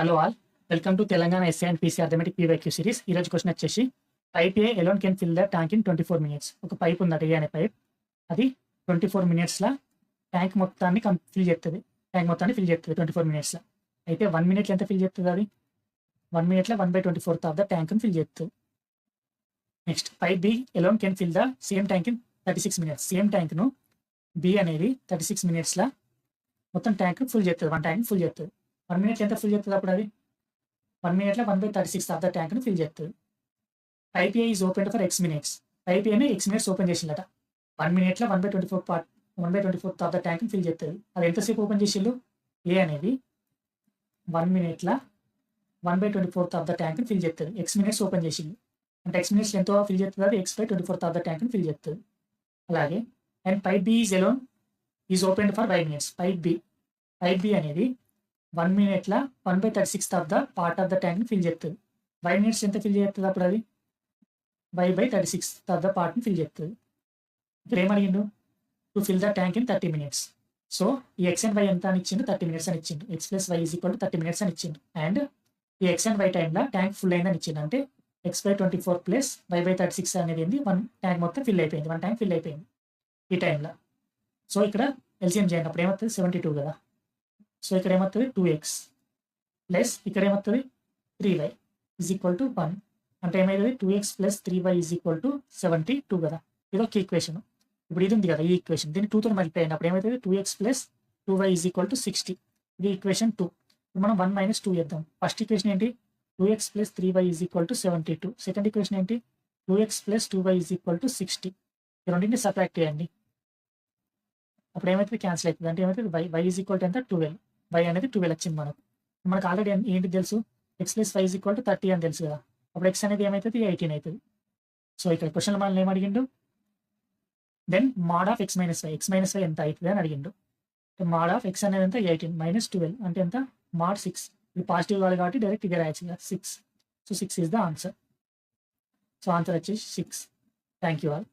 Hello all, welcome to Telangana SA and PC arithmetic PYQ series. ఈ రోజు question వచ్చేసి pipe A alone can fill the tank in 24 minutes. ఒక pipe ఉందట, A అనే pipe. అది 24 minutesలో tank మొత్తాన్ని ఫిల్ చేస్తుంది. 24 minutesలో. అయితే 1 minute ఎంత ఫిల్ చేస్తుంది? అది 1 minute 1/24 of the tank fill చేస్తుంది. Next pipe B alone can fill the same tank in 36 minutes. Same ట్యాంక్ను బి అనేది 36 minutesలో మొత్తం ట్యాంక్ ఫుల్ చేస్తుంది. 1 ట్యాంక్ ఫుల్ చేస్తుంది. 1 minute ఎంత ఫిల్ చేస్తుంది? అప్పుడు అది 1 minute 1/36 ఆఫ్ ద ట్యాంక్ను ఫిల్ చేస్తుంది. Pipe A is open for X minutes. Pipe ఏని ఎక్స్ మినిట్స్ ఓపెన్ చేసిందట. 1 minute 1/24 ఆఫ్ ద ట్యాంక్ను ఫిల్ చేస్తుంది. అది ఎంతసేపు ఓపెన్ చేసిండు? ఏ అనేది 1 minute 1/24 ఆఫ్ ద ట్యాంక్ను ఫిల్ చేస్తుంది. ఎక్స్ మినిట్స్ ఓపెన్ చేసింది అంటే ఎక్స్ మినిట్స్ ఎంతో ఫిల్ చేస్తుంది? అది x/24 ఆఫ్ ద ట్యాంక్ను ఫిల్ చేస్తుంది. అలాగే and pipe B is alone is open for 5 minutes. Pipe B అనేది 1 minute 1/36 of the part of the ట్యాంక్ని ఫిల్ చేస్తుంది. 5 minutes ఎంత ఫిల్ చేస్తుంది? అప్పుడు అది 5/36 ఆఫ్ ద పార్ట్ని ఫిల్ చేస్తుంది. ఇప్పుడు ఏమడిగిండు? To fill the tank in 30 minutes. So ఈ ఎక్స్ అండ్ వై ఎంత అని ఇచ్చిండు? 30 minutes అని ఇచ్చిండు. x + y = 30 minutes అని ఇచ్చిండు. అండ్ ఈ ఎక్స్ అండ్ వై టైంలో ట్యాంక్ ఫుల్ అయిందని ఇచ్చిండు. అంటే x/24 + y/36 అనేది ఏంది? 1 ట్యాంక్ మొత్తం ఫిల్ అయిపోయింది. 1 ట్యాంక్ ఫిల్ అయిపోయింది ఈ టైంలో. సో ఇక్కడ ఎల్సిఎం చేయండి. అప్పుడు ఏమవుతుంది? 72 కదా. సో ఇక్కడ ఏమవుతుంది? 2x ప్లస్ ఇక్కడ ఏమవుతుంది? 3y = 1. అంటే ఏమవుతుంది? 2x + 3y = 72 కదా. ఇది ఒక ఈక్వేషన్. ఇప్పుడు ఇది ఉంది కదా, ఈ ఈక్వేషన్. దీన్ని 2తో మల్టిప్లై అయినప్పుడు ఏమవుతుంది? 2x + 2y = 60. ఇది ఈక్వేషన్ 2. ఇప్పుడు మనం 1 - 2 చేద్దాం. ఫస్ట్ ఈక్వేషన్ ఏంటి? 2x + 3y = 72. సెకండ్ ఈక్వేషన్ ఏంటి? 2x + 2y = 60. ఈ రెండింటిని సబ్ట్రాక్ట్ చేయండి. అప్పుడు ఏమవుతుంది? క్యాన్సిల్ అవుతుంది. అంటే ఏమవుతుంది? y = ఎంత? 12. y అనేది 12 వచ్చింది మనకు ఆల్రెడీ ఏంటి తెలుసు? x + y = 30 అని తెలుసు కదా. అప్పుడు x అనేది ఏమవుతుంది? 18 అవుతుంది. సో ఇక్కడ క్వశ్చన్లో మనల్ని ఏమడిగిండు? Then mod of x - y. x - y ఎంత అవుతుంది అని అడిగిండు. mod ఆఫ్ x అనేది ఎంత? 18 - 12 అంటే ఎంత? mod 6. ఇది పాజిటివ్ కాదు కాబట్టి డైరెక్ట్ ఇదే రాయచ్చు కదా, 6. So 6 is the answer. So answer వచ్చేసి 6. Thank you all.